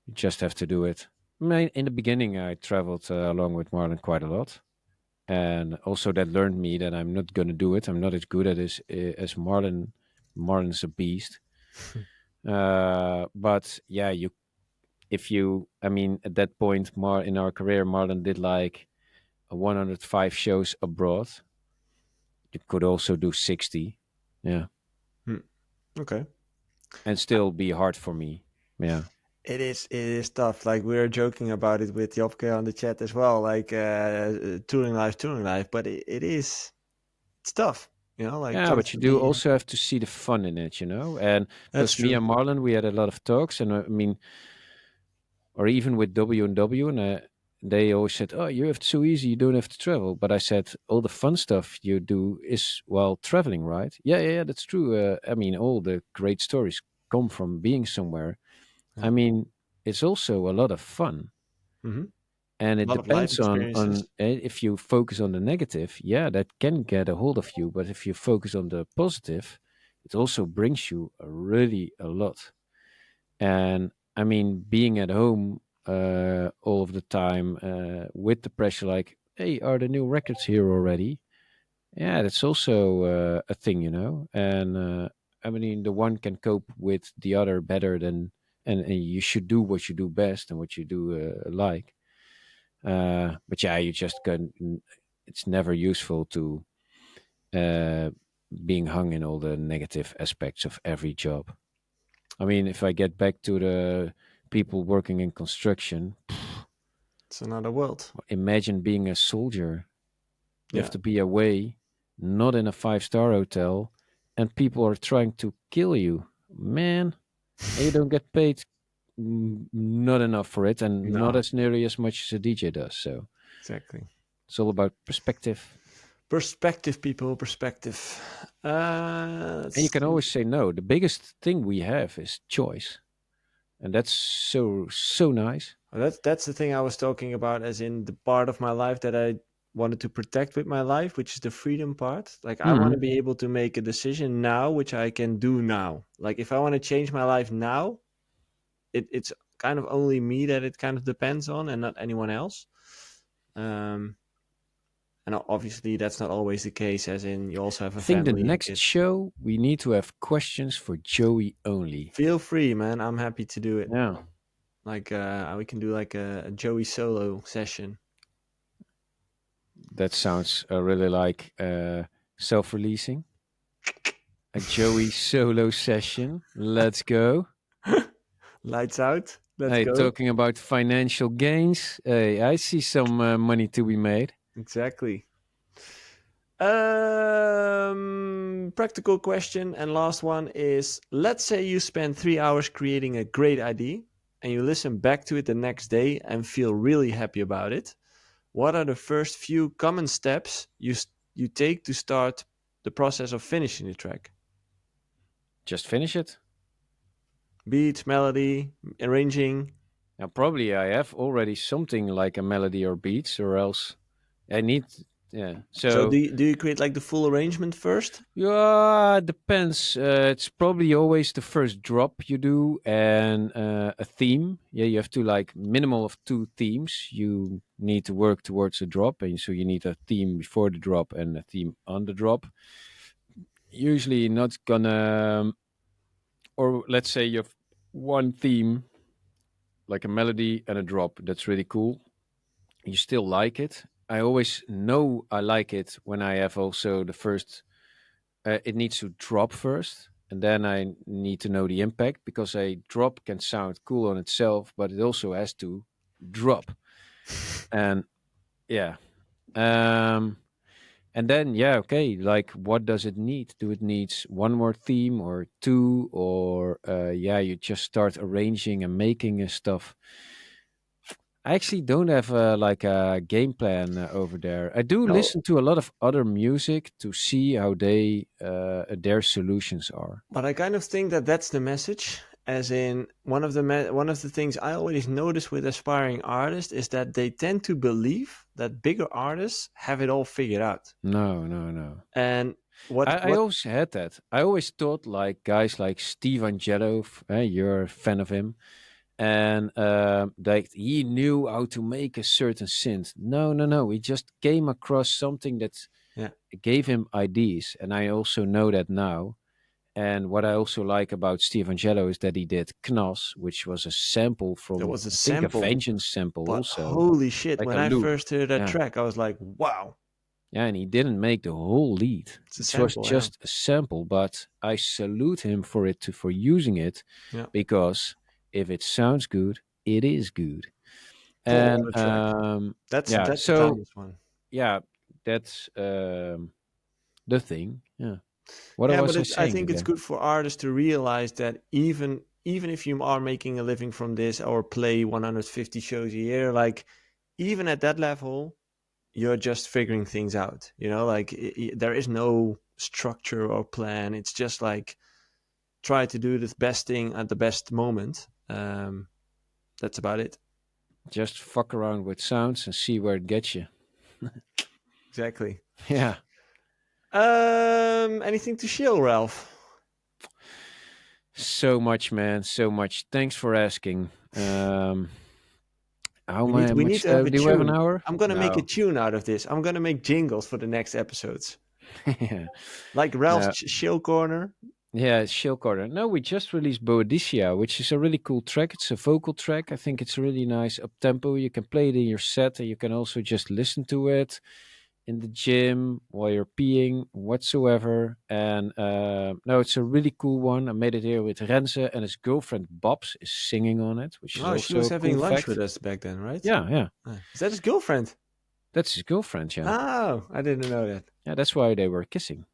you just have to do it. I mean, in the beginning, I traveled along with Marlon quite a lot, and also that learned me that I'm not gonna do it. I'm not as good at this as Marlon. Marlon's a beast. But yeah, you if you, I mean, at that point, in our career, Marlon did like 105 shows abroad. You could also do 60. Yeah, Hmm, okay. and still be hard for me. Yeah. It is tough. Like we were joking about it with Jopke on the chat as well. Like touring life, but it's tough. Like Yeah, but you do constantly. also have to see the fun in it. And That's because me true. and Marlon, we had a lot of talks, and I mean, or even with W and they always said, "Oh, you have it so easy, you don't have to travel." But I said, all the fun stuff you do is while traveling, right? Yeah, yeah, yeah, that's true. I mean, all the great stories come from being somewhere. Yeah. I mean, it's also a lot of fun, Hmm. and A it lot of life depends on experiences. if you focus on the negative. Yeah, that can get a hold of you, but if you focus on the positive, it also brings you a lot. And I mean, being at home all of the time with the pressure, like, hey, are the new records here already? Yeah, that's also a thing. And I mean, the one can cope with the other better than, and you should do what you do best and what you do like. But yeah, you just can. It's never useful to uh, being hung in all the negative aspects of every job. I mean, if I get back to the people working in construction, It's another world. imagine being a soldier. You have Yeah, to be away, not in a five-star hotel, and people are trying to kill you. Man, and you don't get paid not enough for it, and not no, as nearly as much as a DJ does. So exactly. it's all about perspective. Perspective, people, perspective. And you Let's can see. always say no. The biggest thing we have is choice. And that's so nice. Well, that's the thing I was talking about, as in the part of my life that I wanted to protect with my life, which is the freedom part. Like I want to Mhm. be able to make a decision now, which I can do now. Like if I want to change my life now, it's kind of only me that it kind of depends on, and not anyone else. Um, and obviously that's not always the case. As in, you also have I a think the family and next kids. show we need to have questions for Joey only. Feel free, man. I'm happy to do it. Yeah, Like we can do like a Joey solo session. that sounds really like self-releasing. A Joey solo session. Let's go. Lights out. Let's Hey, go. talking about financial gains. Hey, I see some money to be made. Exactly. Practical question and last one is: let's say you spend 3 hours creating a great idea and you listen back to it the next day and feel really happy about it. What are the first few common steps you take to start the process of finishing the track? Just finish it. Beats, melody, arranging. Now, probably I have already something like a melody or beats, or else I need. Yeah. So So do you create like the full arrangement first? yeah, depends. It's probably always the first drop you do and a theme. Yeah, you have to like minimal of two themes. You need to work towards a drop, and so you need a theme before the drop and a theme on the drop. Usually, not gonna, or let's say you have one theme, like a melody and a drop. That's really cool. You still like it. I always know I like it when I have also the first. It needs to drop first, and then I need to know the impact because a drop can sound cool on itself, but it also has to drop. And yeah, um, and then yeah, okay, like what does it need? Do it needs one more theme or two, or yeah, you just start arranging and making stuff. I actually don't have like a game plan over there. I do No, listen to a lot of other music to see how they their solutions are. but I kind of think that that's the message. As in, one of the things I always notice with aspiring artists is that they tend to believe that bigger artists have it all figured out. No, no, no. And I what always had that. I always thought like guys like Steve Angelo, you're a fan of him, and like he knew how to make a certain synth. No, no, no. He just came across something that Yeah, gave him ideas, and I also know that now. And what I also like about Steve Angelo is that he did Knas, which was a sample there from was a I think a sample, Vengeance sample but also, holy shit! like When a I loop. first heard that Yeah. track, I was like, "Wow, Yeah, and he didn't make the whole lead. it's a It was sample." Yeah, just a sample, but I salute him for it to for using it yeah, because if it sounds good, it is good. for And on the track. yeah, That's a so timeless one. yeah, that's the thing. Yeah. What Yeah, but was I I saying think it's again? good for artists to realize that even if you are making a living from this or play 150 shows a year, like even at that level, you're just figuring things out. You know, like there is no structure or plan. It's just like try to do the best thing at the best moment. That's about it. Just fuck around with sounds and see where it gets you. Exactly. Yeah. Anything to shill, Ralph? So much, man. So much. Thanks for asking. How We need much to have a do we have an tune. hour? I'm gonna make a No. tune out of this. I'm gonna make jingles for the next episodes, Yeah. like Ralph's No. shill corner. Yeah, it's Shill Corner. No, we just released Boadicea, which is a really cool track. It's a vocal track. I think it's really nice up tempo. You can play it in your set and you can also just listen to it in the gym, while you're peeing, whatsoever. And no, it's a really cool one. I made it here with Renze, and his girlfriend Babs is singing on it, which is Oh, she also was a cool having lunch fact. with us back then, right? Yeah, yeah. Is that his girlfriend? That's his girlfriend, yeah. Oh, I didn't know that. Yeah, that's why they were kissing.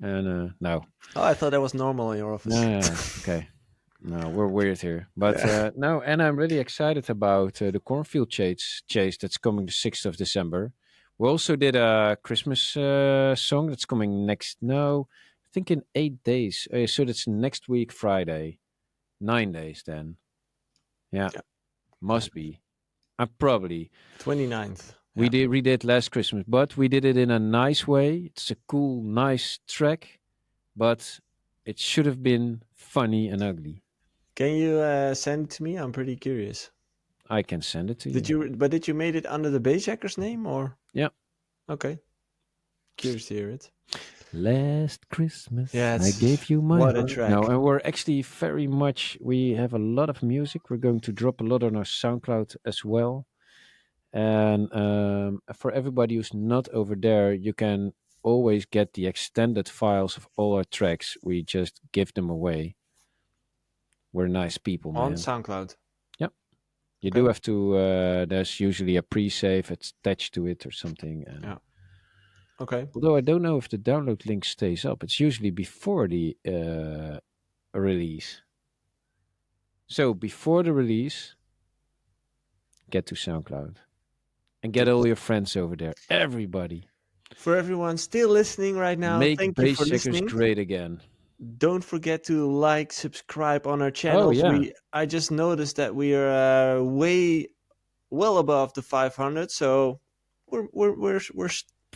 And no. Oh, I thought that was normal in your office. No, okay. No, we're weird here. But Yeah. no, and I'm really excited about the cornfield chase that's coming the 6th of December. We also did a Christmas song that's coming next, no, I think in 8 days. So that's next week, Friday. 9 days then. Yeah, Yeah. must be. Probably. 29th. We Yeah. did redid last Christmas, but we did it in a nice way. It's a cool, nice track, but it should have been funny and ugly. Can you send it to me? I'm pretty curious. I can send it to Did you. you? But did you made it under the BASSJACKERS name or? Yeah. Okay. Curious to hear it. Last Christmas, Yeah, I it's gave you my what a heart. No, track. and we're actually very much, we have a lot of music. We're going to drop a lot on our SoundCloud as well. And for everybody who's not over there, you can always get the extended files of all our tracks. We just give them away. We're nice people, On man. SoundCloud. Yep. You do Okay. have to, there's usually a pre save attached to it or something. And Yeah. Okay. although I don't know if the download link stays up, it's usually before the release. So before the release, get to SoundCloud and get all your friends over there. Everybody. For everyone still listening right now, Make thank you for Bass Checkers listening. great again. Don't forget to like, subscribe on our Oh, channels. yeah. I just noticed that we are way well above the 500, so we're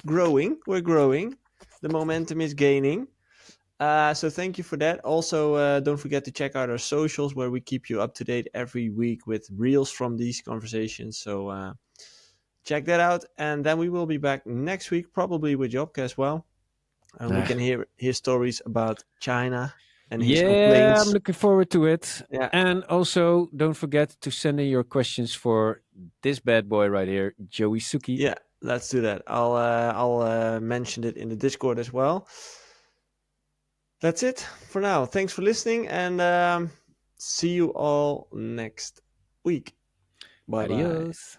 growing. We're growing. The momentum is gaining. So thank you for that. Also, don't forget to check out our socials where we keep you up to date every week with reels from these conversations. So check that out, and then we will be back next week, probably with Jobka as well, and we Ah, can hear stories about China and his yeah, I'm complaints. looking forward to it. Yeah, And also, don't forget to send in your questions for this bad boy right here, Joey Suki. yeah. Let's do that. I'll mention it in the Discord as well. That's it for now. Thanks for listening, and see you all next week. Bye bye. Adios.